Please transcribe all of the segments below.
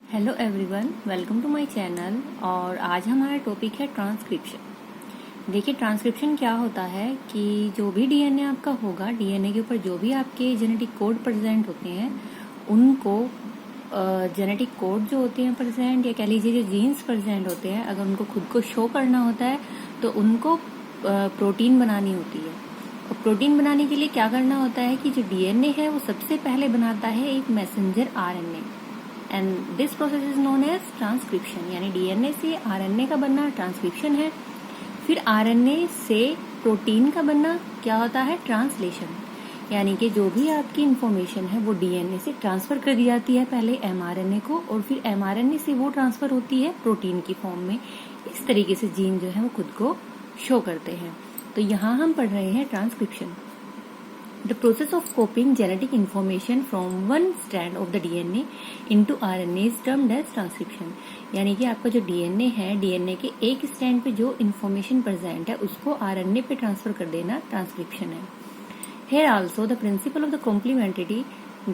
Hello everyone, welcome to my channel. और आज हमारा टॉपिक है ट्रांसक्रिप्शन। देखिए, ट्रांसक्रिप्शन क्या होता है कि जो भी डीएनए आपका होगा, डीएनए के ऊपर जो भी आपके जेनेटिक कोड प्रेजेंट होते हैं उनको जेनेटिक कोड जो होते हैं प्रेजेंट, या कह लीजिए जो जीन्स प्रेजेंट होते हैं, अगर उनको खुद को शो करना होता है तो उनको प्रोटीन बनानी होती है। और प्रोटीन बनाने के लिए क्या करना होता है कि जो डीएनए है वो सबसे पहले बनाता है एक messenger RNA, and this process is known as transcription. यानी डीएनए से आरएनए का बनना ट्रांसक्रिप्शन है। फिर आरएनए से प्रोटीन का बनना क्या होता है? ट्रांसलेशन। यानी कि जो भी आपकी इंफॉर्मेशन है वो डीएनए से ट्रांसफर कर दी जाती है पहले एमआरएनए को, और फिर एमआरएनए से वो ट्रांसफर होती है प्रोटीन की फॉर्म में। इस तरीके से जीन जो है वो खुद को शो करते हैं। तो यहाँ हम पढ़ रहे हैं transcription. The process of copying genetic information from one strand of the DNA into RNA is termed as transcription। यानी कि आपका जो डीएनए है, डीएनए के एक स्ट्रैंड पे जो इन्फॉर्मेशन प्रेजेंट है उसको आरएनए पे ट्रांसफर कर देना ट्रांसक्रिप्शन है। Here also the principle of the complementarity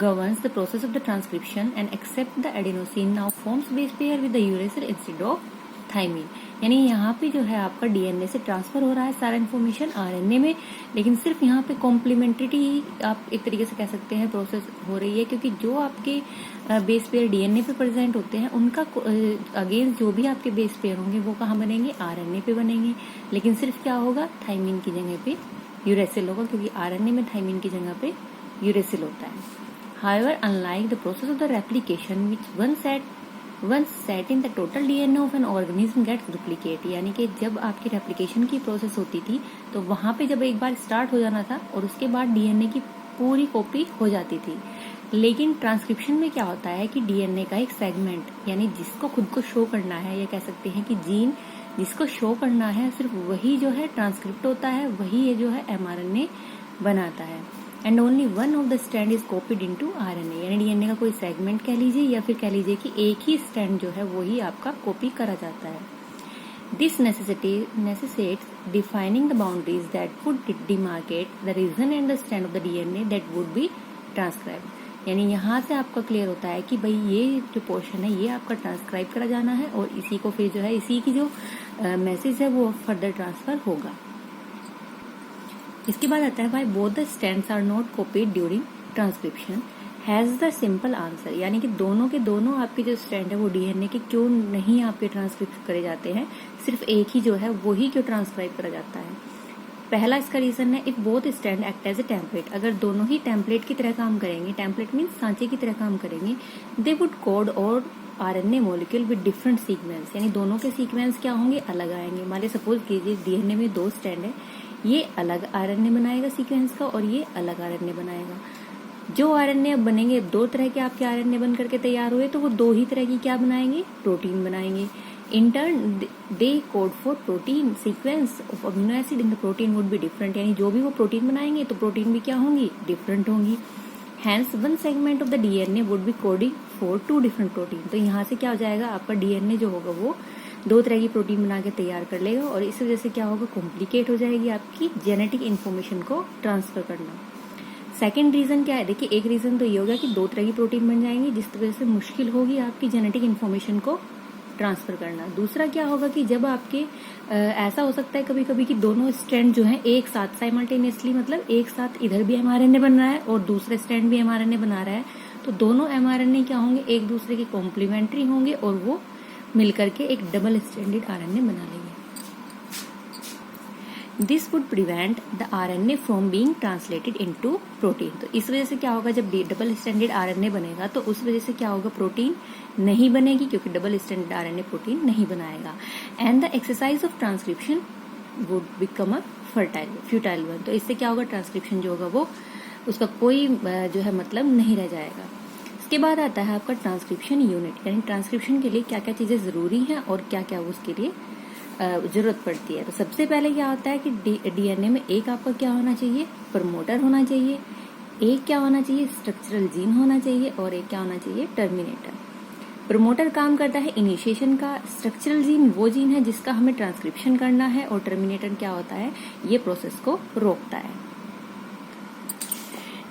governs the process of the transcription, and except the adenosine now forms base pair with the uracil instead of thymine. यानी यहाँ पे जो है आपका डीएनए से ट्रांसफर हो रहा है सारा इन्फॉर्मेशन आरएनए में, लेकिन सिर्फ यहाँ पे कॉम्प्लीमेंट्रिटी आप एक तरीके से कह सकते हैं प्रोसेस हो रही है, क्योंकि जो आपके बेस पेयर डीएनए पे प्रेजेंट होते हैं उनका अगेंस्ट जो भी आपके बेस पेयर होंगे वो कहाँ बनेंगे? आरएनए पे बनेंगे। लेकिन सिर्फ क्या होगा? थाइमिन की जगह पे यूरेसिल होगा, क्योंकि आरएनए में थाइमिन की जगह पे यूरेसिल होता है। However, unlike the process of the replication which once set in the total DNA of an organism gets duplicate, यानी कि जब आपकी रेप्लिकेशन की प्रोसेस होती थी तो वहां पे जब एक बार स्टार्ट हो जाना था और उसके बाद डीएनए की पूरी कॉपी हो जाती थी। लेकिन ट्रांसक्रिप्शन में क्या होता है कि डीएनए का एक सेगमेंट, यानी जिसको खुद को शो करना है, या कह सकते हैं कि जीन जिसको शो करना है, सिर्फ वही जो है ट्रांसक्रिप्ट होता है, वही ये जो है एमआरएनए बनाता है। And only one of the strand is copied into RNA. यानी डीएनए का कोई सेगमेंट कह लीजिए, या फिर कह लीजिए कि एक ही स्ट्रैंड जो है वही आपका कॉपी करा जाता है। This necessitates defining the boundaries that would demarcate the region and the strand of the DNA that would be transcribed। यानी यहाँ से आपका क्लियर होता है कि भाई ये जो पोर्शन है ये आपका ट्रांसक्राइब करा जाना है, और इसी को फिर जो है इसी की जो मैसेज है वो फर्दर ट्रांसफर होगा। इसके बाद आता है why both the strands are not copied during transcription has the simple answer. यानी कि दोनों के दोनों आपके जो स्ट्रैंड है वो डीएनए के क्यों नहीं आपके ट्रांसक्रिप्ट करे जाते हैं, सिर्फ एक ही जो है वही क्यों ट्रांसक्राइब करा जाता है? पहला इसका रीजन है if both strand act as a template. अगर दोनों ही टेम्पलेट की तरह काम करेंगे, टेम्पलेट मीन्स सांचे की तरह काम करेंगे, दे वुड कोड और RNA molecule with different sequence. यानी दोनों के सीक्वेंस क्या होंगे? अलग आएंगे। मान लीजिए सपोज कीजिए डीएनए में दो स्ट्रैंड है, ये अलग आरएनए बनाएगा सीक्वेंस का, और ये अलग आरएनए बनाएगा। जो आरएनए अब बनेंगे, दो तरह के आपके आरएनए बन करके तैयार हुए, तो वो दो ही तरह की क्या बनाएंगे? प्रोटीन बनाएंगे। In turn they code for protein sequence of amino acid in the protein would be different. यानी जो भी वो प्रोटीन बनाएंगे तो प्रोटीन भी क्या होंगी? डिफरेंट होंगी। Hence one segment of the DNA would be coding for two different protein. तो यहाँ से क्या हो जाएगा? आपका डीएनए जो होगा वो दो तरह की प्रोटीन बना के तैयार कर लेगा, और इस वजह से क्या होगा? कॉम्प्लिकेट हो जाएगी आपकी जेनेटिक इन्फॉर्मेशन को ट्रांसफर करना। सेकेंड रीजन क्या है? देखिए, एक रीजन तो ये होगा कि दो तरह की प्रोटीन बन जाएंगी, जिस वजह से मुश्किल होगी आपकी जेनेटिक इन्फॉर्मेशन को ट्रांसफर करना। दूसरा क्या होगा कि जब आपके ऐसा हो सकता है कभी कभी कि दोनों स्ट्रैंड जो है एक साथ साइमल्टेनियसली, मतलब एक साथ इधर भी एमआरएनए बन रहा है और दूसरे स्ट्रैंड भी एमआरएनए बना रहा है, तो दोनों एमआरएनए क्या होंगे? एक दूसरे के कॉम्प्लीमेंट्री होंगे, और वो मिलकर के एक डबल स्ट्रैंडेड आरएनए बना लेंगे। This would prevent the RNA from being translated into protein. तो इस वजह से क्या होगा? जब डबल स्ट्रैंडेड आरएनए बनेगा तो उस वजह से क्या होगा? प्रोटीन नहीं बनेगी, क्योंकि डबल स्ट्रैंडेड आरएनए प्रोटीन नहीं बनाएगा। And the exercise of transcription would become a futile one. तो इससे क्या होगा? ट्रांसक्रिप्शन जो होगा वो उसका कोई जो है मतलब नहीं रह जाएगा। इसके बाद आता है आपका ट्रांसक्रिप्शन यूनिट। यानी ट्रांसक्रिप्शन के लिए क्या क्या चीजें जरूरी हैं और क्या क्या उसके लिए जरूरत पड़ती है। तो सबसे पहले क्या होता है कि डीएनए में एक आपका क्या होना चाहिए? प्रमोटर होना चाहिए। एक क्या होना चाहिए? स्ट्रक्चरल जीन होना चाहिए। और एक क्या होना चाहिए? टर्मिनेटर। प्रमोटर काम करता है इनिशिएशन का, स्ट्रक्चरल जीन वो जीन है जिसका हमें ट्रांसक्रिप्शन करना है, और टर्मिनेटर क्या होता है? ये प्रोसेस को रोकता है।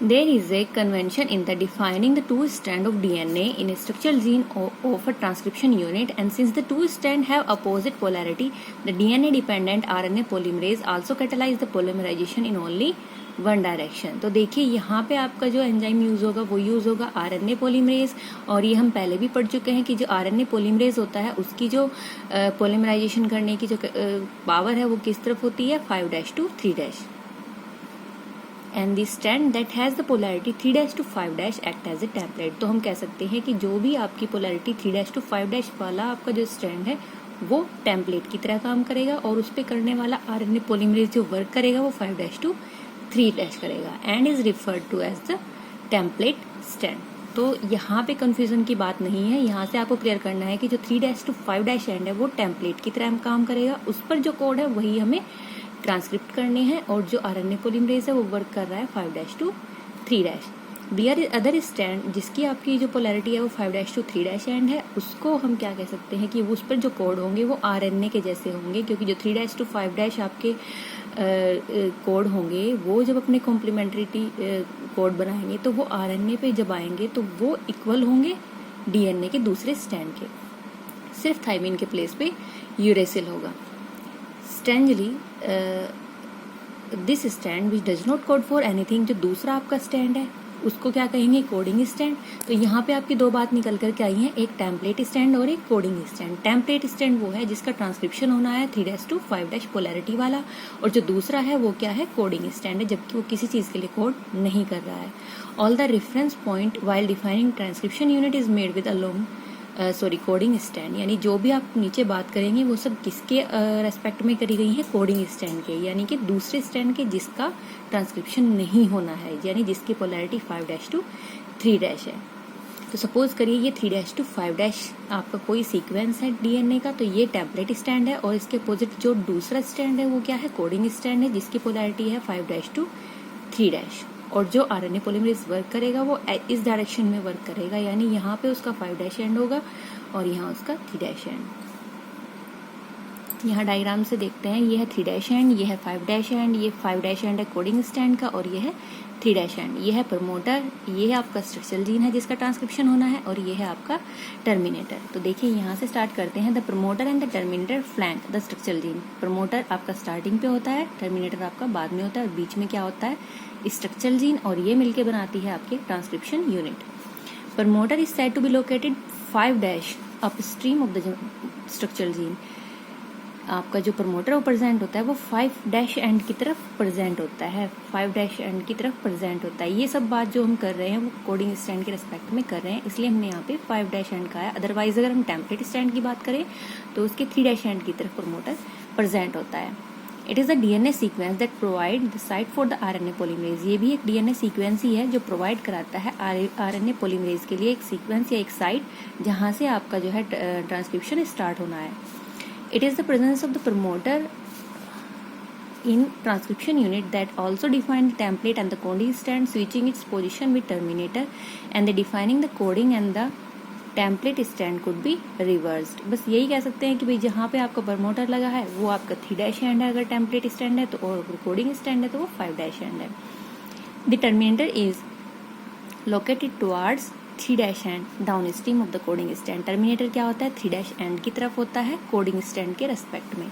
There is a convention in the defining the two strand of DNA in a structural gene of a transcription unit, and since the two strand have opposite polarity, the DNA dependent RNA polymerase also catalyze the polymerization in only one direction. तो देखिए यहाँ पे आपका जो enzyme use होगा वो use होगा RNA polymerase, और ये हम पहले भी पढ़ चुके हैं कि जो आरएनए पोलीमरेज होता है उसकी जो पोलीमराइजेशन करने की जो पावर है वो किस तरफ होती है, 5' to 3'। And the strand that has the polarity 3' to 5' act as a template. तो हम कह सकते हैं कि जो भी आपकी पोलैरिटी 3' to 5' वाला आपका जो स्ट्रैंड है वो टेम्पलेट की तरह काम करेगा, और उस पर करने वाला आरएनए पोलीमरेज जो वर्क करेगा वो 5' to 3' करेगा, and is referred to as the template strand. तो यहाँ पे कंफ्यूजन की बात नहीं है, यहाँ से आपको क्लियर करना है कि जो 3' to 5' एंड है वो टेम्पलेट की तरह काम करेगा, उस पर जो कोड है वही हमें ट्रांसक्रिप्ट करने हैं, और जो आरएनए पोलीमरेज है वो वर्क कर रहा है 5' to 3'। दियर अदर स्टैंड जिसकी आपकी जो पोलैरिटी है वो 5' to 3' एंड है, उसको हम क्या कह सकते हैं कि उस पर जो कोड होंगे वो आरएनए के जैसे होंगे, क्योंकि जो 3' to 5' आपके कोड होंगे वो जब अपने कॉम्प्लीमेंट्रिटी कोड बनाएंगे तो वो आरएनए पे जब आएंगे तो वो इक्वल होंगे डीएनए के दूसरे स्टैंड के, सिर्फ थाइमिन के प्लेस पे यूरेसिल होगा। Strangely this stand which does not code for anything, जो दूसरा आपका स्टैंड है उसको क्या कहेंगे, कोडिंग स्टैंड। तो यहाँ पे आपकी दो बात निकल कर के आई है, एक टेम्पलेट स्टैंड और एक कोडिंग स्टैंड। टेम्पलेट स्टैंड वो है जिसका ट्रांसक्रिप्शन होना है 3' to 5' पोलैरिटी वाला, और जो दूसरा है वो क्या है, कोडिंग स्टैंड है, जबकि वो किसी चीज के लिए कोड नहीं कर रहा है। All the reference point while defining transcription unit is made with along coding stand, यानी जो भी आप नीचे बात करेंगे वो सब किसके रेस्पेक्ट में करी गई है, कोडिंग स्टैंड के, यानी कि दूसरे स्टैंड के जिसका ट्रांसक्रिप्शन नहीं होना है, यानी जिसकी पोलैरिटी 5' to 3' है। तो सपोज करिए ये 3' to 5' आपका कोई सीक्वेंस है डीएनए का, तो ये टेम्पलेट स्टैंड है, और इसके अपोजिट जो दूसरा स्टैंड है वो क्या है, कोडिंग स्टैंड है, जिसकी पोलैरिटी है 5' to 3'। और जो आरएनए पोलीमरेज वर्क करेगा वो इस डायरेक्शन में वर्क करेगा, यानी यहाँ पे उसका 5' एंड होगा और यहाँ उसका 3' एंड। यहाँ डायग्राम से देखते हैं, ये है 3' एंड, ये है 5' एंड, ये 5' एंड है कोडिंग स्टैंड का, और ये है 3' एंड। ये है प्रमोटर, ये है आपका स्ट्रक्चरल जीन है जिसका ट्रांसक्रिप्शन होना है, और ये है आपका टर्मिनेटर। तो देखिए यहाँ से स्टार्ट करते हैं, the promoter and the terminator flank the structural gene. Promoter आपका स्टार्टिंग पे होता है, टर्मिनेटर आपका बाद में होता है, और बीच में क्या होता है, स्ट्रक्चरल जीन, और ये मिलके बनाती है आपके transcription unit. Promoter is said to be located 5' upstream of the structural gene. आपका जो प्रमोटर वो प्रेजेंट होता है वो 5' एंड की तरफ प्रेजेंट होता है, 5' एंड की तरफ प्रेजेंट होता है। ये सब बात जो हम कर रहे हैं वो कोडिंग स्टैंड के रेस्पेक्ट में कर रहे हैं, इसलिए हमने यहाँ पे 5' एंड का है। अदरवाइज अगर हम टेम्पलेट स्टैंड की बात करें तो उसके 3' एंड की तरफ प्रमोटर प्रेजेंट होता है। It is a DNA sequence that provide the site for the RNA polymerase. ये भी एक डीएनए सीक्वेंस ही है जो प्रोवाइड कराता है आरएनए पोलीमरेज के लिए एक सीक्वेंस या एक साइट जहां से आपका जो है ट्रांसक्रिप्शन स्टार्ट होना है। It is the presence of the promoter in transcription unit that also define the template and the coding stand, switching its position with terminator, and the defining the coding and the template stand could be reversed. बस यही कह सकते हैं कि भाई जहाँ पे आपका प्रमोटर लगा है वो आपका 3' एंड है अगर टेम्पलेट स्टैंड है तो, और कोडिंग स्टैंड है तो वो 5' एंड है। The terminator is located towards 3' and down stream of the coding stand. Terminator क्या होता है, 3' एंड की तरफ होता है कोडिंग स्टैंड के रेस्पेक्ट में।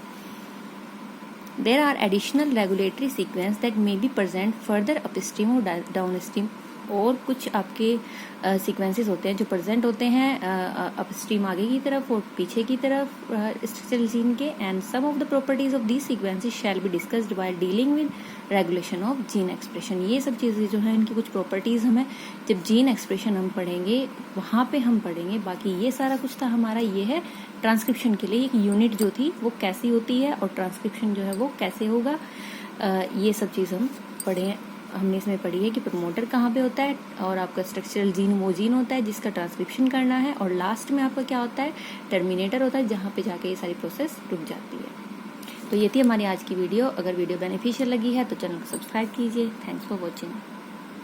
There are additional regulatory sequence that may be present further upstream or downstream। और कुछ आपके सीक्वेंसेस होते हैं जो प्रेजेंट होते हैं अपस्ट्रीम आगे की तरफ और पीछे की तरफ स्ट्रक्चरल जीन के। And some of the properties of these sequences shall be discussed while dealing with regulation of gene expression. ये सब चीज़ें जो है इनकी कुछ प्रॉपर्टीज हमें जब जीन एक्सप्रेशन हम पढ़ेंगे वहाँ पे हम पढ़ेंगे। बाकी ये सारा कुछ था हमारा, ये है ट्रांसक्रिप्शन के लिए एक यूनिट जो थी वो कैसी होती है और ट्रांसक्रिप्शन जो है वो कैसे होगा, ये सब चीज़ हम पढ़े। हमने इसमें पढ़ी है कि प्रमोटर कहाँ पे होता है और आपका स्ट्रक्चरल जीन वो जीन होता है जिसका ट्रांसक्रिप्शन करना है, और लास्ट में आपका क्या होता है, टर्मिनेटर होता है जहाँ पे जाके ये सारी प्रोसेस रुक जाती है। तो ये थी हमारी आज की वीडियो। अगर वीडियो बेनिफिशियल लगी है तो चैनल को सब्सक्राइब कीजिए। Thanks for watching.